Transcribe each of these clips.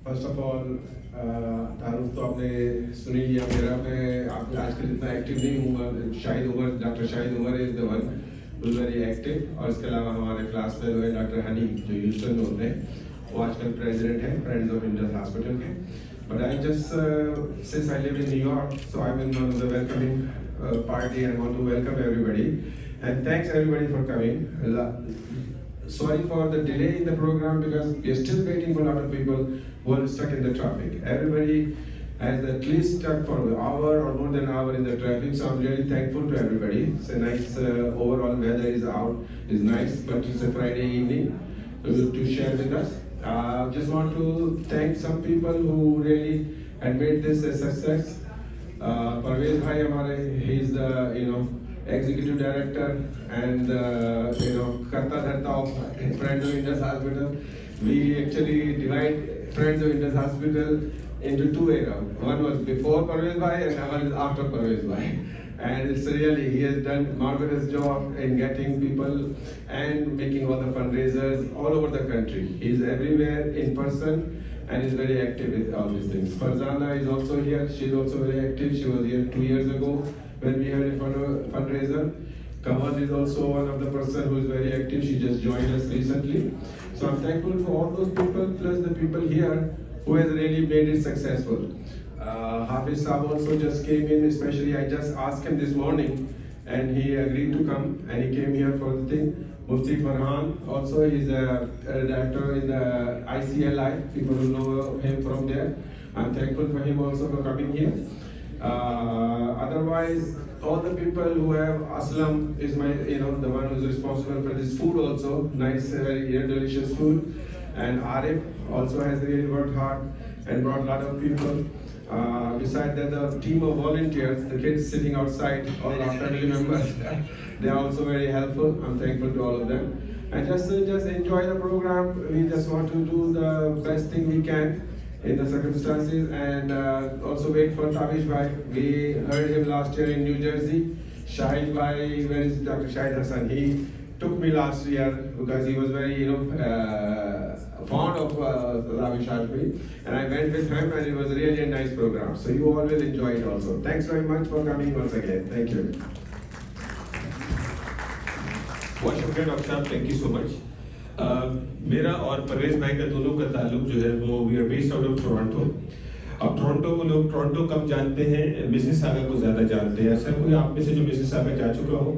First of all تعارف تو آپ نے سن ہی لیا میرا. میں آپ آج کل اتنا ایکٹیو نہیں ہوں. Shahid Umar, doctor Shahid Umar is the one who is very active. اور اس کے علاوہ ہمارے کلاس میں ہوئے ڈاکٹر ہنی جو ہیوسٹن میں ہوتے ہیں, وہ آج کل پریزیڈنٹ ہیں فرینڈز آف انڈس ہاسپٹل کے. But I just, since I live in New York, so I'm in one of the welcoming party and want to welcome everybody. And thanks everybody for coming. Sorry for the delay in the program because we are still waiting for a lot of people who are stuck in the traffic. Everybody has at least stuck for an hour or more than an hour in the traffic, so I'm really thankful to everybody. It's a nice overall weather is out, is nice, but it's a Friday evening to share with us. Just want to thank some people who really had made this a success. Parvez bhai hamare, he is the executive director and karta dharta of Friends of Indus Hospital. We actually divide Friends of Indus Hospital into two eras. One was before Parvez bhai and one is after Parvez bhai. And it's really, he has done marvelous job in getting people and making all the fundraisers all over the country. He's everywhere in person and is very active with all these things. Farzana is also here. She's also very active. She was here 2 years ago when we had a fundraiser. Kamal is also one of the person who is very active. She just joined us recently. So I'm thankful for all those people plus the people here who has really made it successful. Hafiz Saab also just came in, especially I just asked him this morning and he agreed to come and he came here for the thing. Mufti Farhan also is a director in the ICLI, people who know him from there. I'm thankful for him also for coming here. Otherwise, all the people who have, Aslam is my, the one who is responsible for this food also, nice, very delicious food. And Arif also has really worked hard and brought a lot of people. Besides that, the team of volunteers, the kids sitting outside, all our family members, they are also very helpful. I'm thankful to all of them. And just enjoy the program. We just want to do the best thing we can in the circumstances, and also wait for Tavish bhai. We heard him last year in New Jersey. Shahid bhai, where is Dr. Shahid Hassan? He took me last year because he was very, fond of Ravi Shashmi, and I went with him and it was really a nice program. So you all will enjoy it also. Thanks very much for coming once again. Thank you. بہت شکریہ doctor صاحب, thank you so مچ. میرا اور پرویز بھائی کا دونوں کا تعلق جو ہے وہ we are based out of Toronto. اب ٹورانٹو کو لوگ ٹورانٹو کم جانتے ہیں, مسیساگا کو زیادہ جانتے ہیں. ایسا کوئی آپ میں سے جو مسیساگا جا چکا ہو؟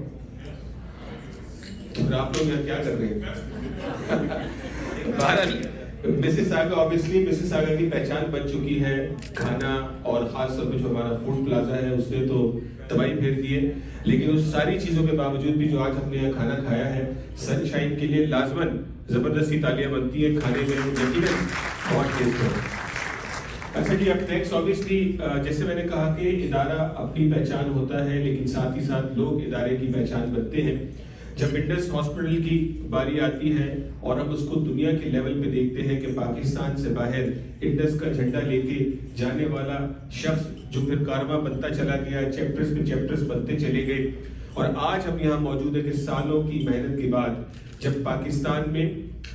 اور آپ لوگ یہاں کیا کر رہے ہیں؟ بہرحال مسیساگا obviously مسیساگا کی پہچان بن چکی ہے. کھانا اور خاص طور پہ جو ہمارا فوڈ پلازا ہے اس نے تو تباہی پھیر دی ہے, لیکن اس ساری چیزوں کے باوجود بھی جو آج ہم نے یہاں کھانا کھایا ہے, سن شائن کے لیے لازماً زبردستی تالیاں بنتی ہیں. کھانے میں یقیناً بہت ٹیسٹ ہے. اچھا جی, اب نیکسٹ obviously جیسے میں نے کہا کہ ادارہ اپنی پہچان ہوتا ہے, لیکن ساتھ ہی ساتھ لوگ ادارے کی پہچان بنتے ہیں. جب انڈس ہاسپٹل کی باری آتی ہے اور ہم اس کو دنیا کے لیول پہ دیکھتے ہیں کہ پاکستان سے باہر انڈس کا جھنڈا لے کے جانے والا شخص جو پھر کارواں بنتا چلا گیا, چیپٹرز پہ چیپٹرز بنتے چلے گئے, اور آج ہم یہاں موجود ہیں کہ سالوں کی محنت کے بعد جب پاکستان میں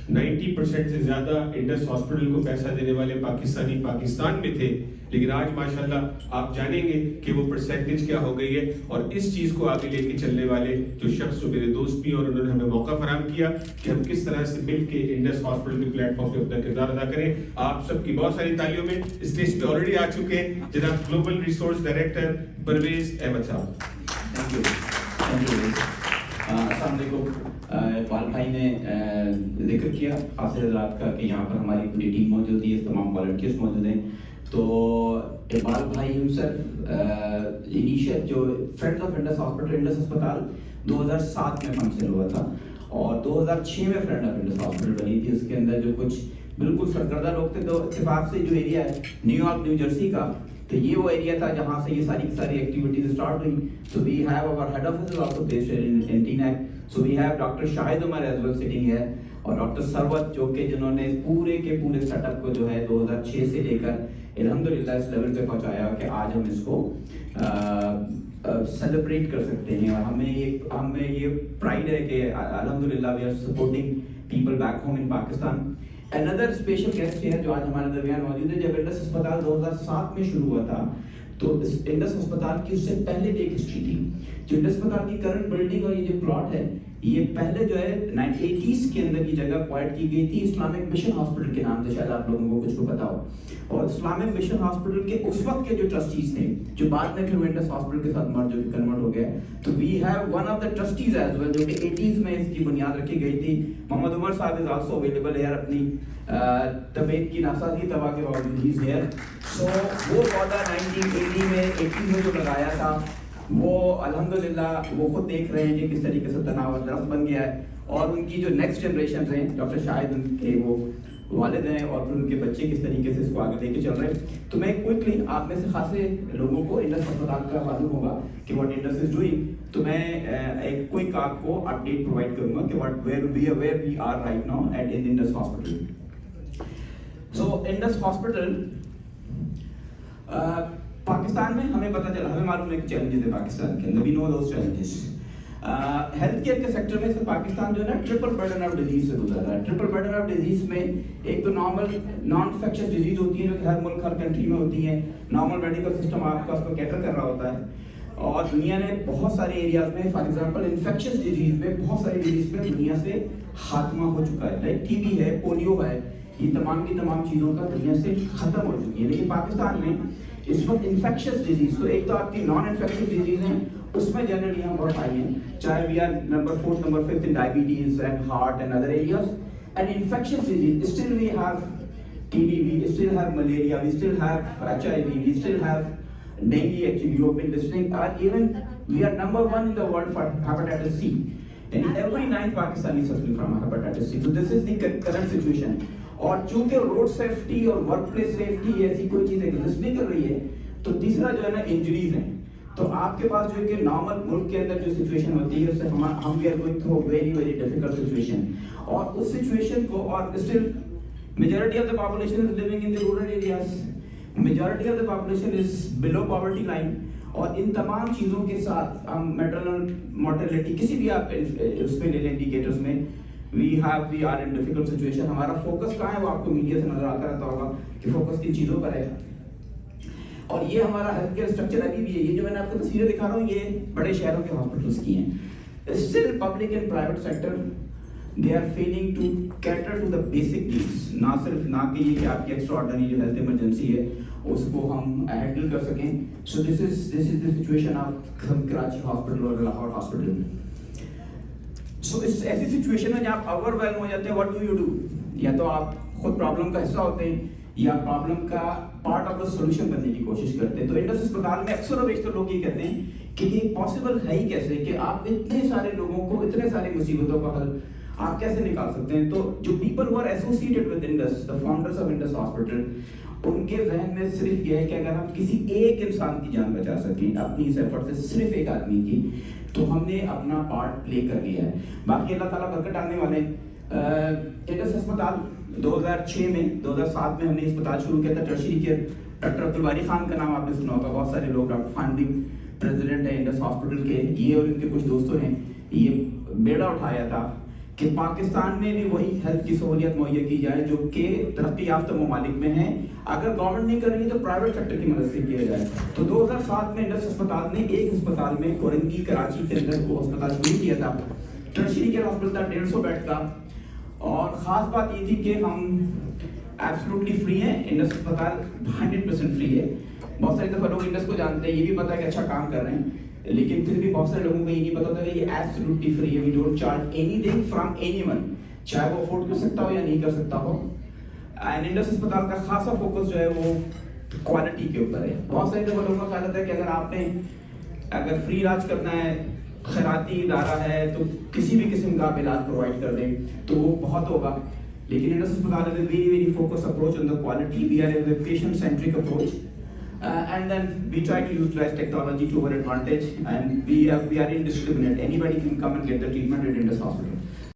90% سے زیادہ انڈس ہاسپٹل کو پیسہ دینے والے پاکستانی پاکستان میں تھے, لیکن آج ماشاءاللہ آپ جانیں گے کہ وہ پرسنٹیج کیا ہو گئی ہے. اور اس چیز کو آگے لے کے چلنے والے جو شخص جو میرے دوست بھی, اور انہوں نے ہمیں موقع فراہم کیا کہ ہم کس طرح سے مل کے انڈس ہاسپٹل کے پلیٹ فارم پہ اپنا کردار ادا کریں. آپ سب کی بہت ساری تالیوں میں اسٹیج پہ آلریڈی آ چکے ہیں جناب global resource director Parvez Ahmed صاحب. Thank you. السلام علیکم. اقبال بھائی نے ذکر کیا خاص حضرات کا کہ یہاں پر ہماری پوری ٹیم موجود ہے, تمام والنٹیئرس موجود ہیں. تو اقبال بھائی ہمسلف انیشیٹ جو friends of Indus hospital, Indus اسپتال 2007 میں فنکشن ہوا تھا اور 2006 میں فرینڈ آف انڈس ہاسپٹل بنی تھی. اس کے اندر جو کچھ بالکل سرکردہ لوگ تھے, تو اتفاق سے جو ایریا ہے نیو یارک نیو جرسی کا, تو یہ وہ ایریا تھا جہاں سے یہ ساری ایکٹیویٹیز اسٹارٹ ہوئی. So we have our head office is also based in ٹی نیک. So we have doctor Shahid Umar as well sitting ہے, اور ڈاکٹر سروت جو کہ جنہوں نے پورے کے پورے سیٹ اپ کو جو ہے 2006 سے لے کر الحمدللہ اس لیول پہ پہنچایا کہ آج ہم اس کو سیلیبریٹ کر سکتے ہیں. اور ہمیں یہ پرائڈ ہے کہ الحمدللہ we are supporting people back home in Pakistan. Another special guest here جو آج ہمارے درمیان موجود ہے. جب انڈس ہسپتال 2007 میں شروع ہوا تھا تو انڈس ہسپتال کی اس سے پہلے بھی ایک ہسٹری تھی. جو انڈس ہسپتال کی کرنٹ بلڈنگ اور یہ جو پلاٹ ہے یہ پہلے جو ہے 1980s کے اندر یہ جگہ ایکوائر کی گئی تھی اسلامک مشن ہاسپٹل کے نام سے, شاید آپ لوگوں کو کچھ کو پتا ہو. اور اسلامک مشن ہاسپٹل کے اس وقت کے جو ٹرسٹیز تھے جو بعد میں پھر انڈس ہاسپٹل کے ساتھ مرج ہو کے کنورٹ ہو گیا, تو we have one of the trustees as well جو کہ 80s میں اس کی بنیاد رکھی گئی تھی. محمد عمر صاحب از آلسو اویلیبل ہیئر, اپنی طبیعت کی ناسازی دوا کے باوجود ہی ہیئر. سو وہ پودا 1980 میں 80 میں جو لگایا تھا وہ الحمدللہ وہ خود دیکھ رہے ہیں کہ کس طریقے سے تناور درخت بن گیا ہے. اور ان کی جو نیکسٹ جنریشن ہیں, ڈاکٹر شاہد ان کے وہ والد ہیں اور پھر ان کے بچے کس طریقے سے اس کو آگے لے کے چل رہے ہیں. تو میں کوئکلی آپ میں سے خاصے لوگوں کو انڈس ہسپتال کا معلوم ہوگا کہ واٹ انڈس از ڈوئنگ, تو میں ایک کوئک آپ کو اپڈیٹ پرووائڈ کروں گا کہ what where we are right now at Indus hospital. So Indus hospital Pakistan میں ہمیں پتہ چلا, ہمیں معلوم ہے کہ چیلنجز ہے پاکستان کے اندر, we know those challenges. Health care کے سیکٹر میں سے پاکستان جو ہے نا ٹرپل برڈن آف ڈیزیز سے گزر رہا ہے. ٹرپل برڈن آف ڈیزیز میں ایک تو نارمل نان انفیکشس ڈیزیز ہوتی ہیں جو کہ ہر ملک ہر کنٹری میں ہوتی ہیں, نارمل میڈیکل سسٹم آپ کا اس کو کیٹر کر رہا ہوتا ہے. اور دنیا نے بہت سارے ایریاز میں فار ایگزامپل انفیکشس ڈیزیز میں بہت ساری ڈیزیز پہ دنیا سے خاتمہ ہو چکا ہے, لائک ٹی بی ہے, پولیو ہے, یہ تمام کی تمام چیزوں کا دنیا سے ختم ہو چکی ہے. لیکن پاکستان میں اس وقت انفیکشس ڈیزیز, تو ایک تو آپ کی نان انفیکشس ڈیزیز ہیں اس میں جنرلی ہم بہت آئی ہیں, چاہے we are number 4th number 5th in diabetes and heart and other areas. And infectious disease, still we have TB, we still have malaria, we still have HIV, we still have dengue, actually you have been listening, and even we are number 1 in the world for hepatitis C. And every 9th Pakistani is suffering from hepatitis C. So this is the current situation. اور چونکہ road safety اور work place safety ایسی کوئی چیز exist نہیں کر رہی ہے, تو تیسرا جو ہے نا انجریز ہیں. تو آپ کے پاس جو ہے کہ نارمل ملک کے اندر جو سچویشن ہوتی ہے اس سے ہم we are going through very very difficult situation, اور اس سچویشن کو, اور still majority of the population is living in the rural areas, majority of the population is below poverty line. اور ان تمام چیزوں کے ساتھ ہم میٹرنل مورٹیلٹی کسی بھی آپ اس پہ لے لیں انڈیکیٹرز میں, we are in difficult situation. ہمارا فوکس کہاں ہے وہ آپ کو میڈیا سے نظر آتا رہتا ہوگا کہ فوکس کن چیزوں پر ہے. اور یہ ہمارا ہیلتھ کیئر اسٹرکچر ابھی بھی ہے, یہ جو میں نے آپ کو تصویریں دکھا رہا ہوں یہ بڑے شہروں کے ہاسپٹلس کی ہیں. Still public and private sector they are failing to cater to the basic needs, نہ کہ یہ کہ آپ کی ایکسٹرا آرڈنری جو ہیلتھ ایمرجنسی ہے اس کو ہم ہینڈل کر سکیں. So this is the situation of Karachi hospital اور لاہور ہاسپٹل. سو اس ایسی سچویشن میں جب آپ اوور ویلم ہو جاتے ہیں, واٹ ڈو یو ڈو؟ یا تو آپ خود پرابلم کا حصہ ہوتے ہیں یا پرابلم کا پارٹ آف دا سولوشن بننے کی کوشش کرتے ہیں. تو انڈس ہسپتال میں اکثر و بیشتر لوگ یہ کہتے ہیں کہ یہ پاسبل ہے ہی کیسے کہ آپ اتنے سارے لوگوں کو اتنے ساری مصیبتوں کا حل آپ کیسے نکال سکتے ہیں. تو جو people who are associated with Indus, the founders of Indus hospital, ان کے ذہن میں صرف یہ ہے کہ اگر ہم کسی ایک انسان کی جان بچا سکیں اپنی اس ایفرٹ سے, صرف ایک آدمی کی, تو ہم نے اپنا پارٹ پلے کر لیا ہے. باقی اللہ تعالیٰ برکت ڈالنے والے. انڈس ہسپتال 2006 میں 2007 میں ہم نے اسپتال شروع کیا تھا tertiary care. Doctor Abdul Bari Khan کا نام آپ نے سنا ہوگا, بہت سارے لوگ, ڈاکٹر فاؤنڈنگ پریزیڈنٹ ہیں انڈس ہاسپٹل کے, یہ اور ان کے کچھ دوستوں نے یہ بیڑا اٹھایا تھا کہ پاکستان میں بھی وہی ہیلتھ کی سہولیت مہیا کی جائے جو کہ ترقی یافتہ ممالک میں ہیں. اگر گورنمنٹ نہیں کر رہی ہے تو پرائیویٹ سیکٹر کی مدد سے کیا جائے. تو 2007 میں انڈس ہسپتال نے ایک ہسپتال میں کورنگی کراچی کے اندر وہ ہسپتال شروع کیا تھا. ٹرشری کیئر ہاسپٹل تھا 150 بیڈ کا, اور خاص بات یہ تھی کہ ہم ایبسلوٹلی فری ہیں. انڈس ہسپتال 100% فری ہے. بہت ساری دفعہ لوگ انڈس کو جانتے ہیں, یہ بھی پتا ہے کہ اچھا کام کر رہے ہیں, لیکن پھر بھی بہت سارے لوگوں کو یہ نہیں پتا ہوتا کہ یہ ایبسلوٹلی فری ہے. We don't charge anything from anyone, چاہے وہ افورڈ کر سکتا ہو یا نہیں کر سکتا ہو. اینڈ انڈس ہسپتال کا خاصا فوکس جو ہے وہ کوالٹی کے اوپر ہے. بہت سارے لوگوں کا خیال ہوتا ہے کہ اگر آپ نے اگر فری علاج کرنا ہے, خیراتی ادارہ ہے, تو کسی بھی قسم کا آپ علاج پرووائڈ کر دیں تو وہ بہت ہوگا. لیکن انڈس ہسپتال is a very very focused approach on the quality. We are a patient centric approach. And then we try to utilize technology to our advantage, and we are indiscriminate. Anybody can come and get the treatment at Indus Hospital.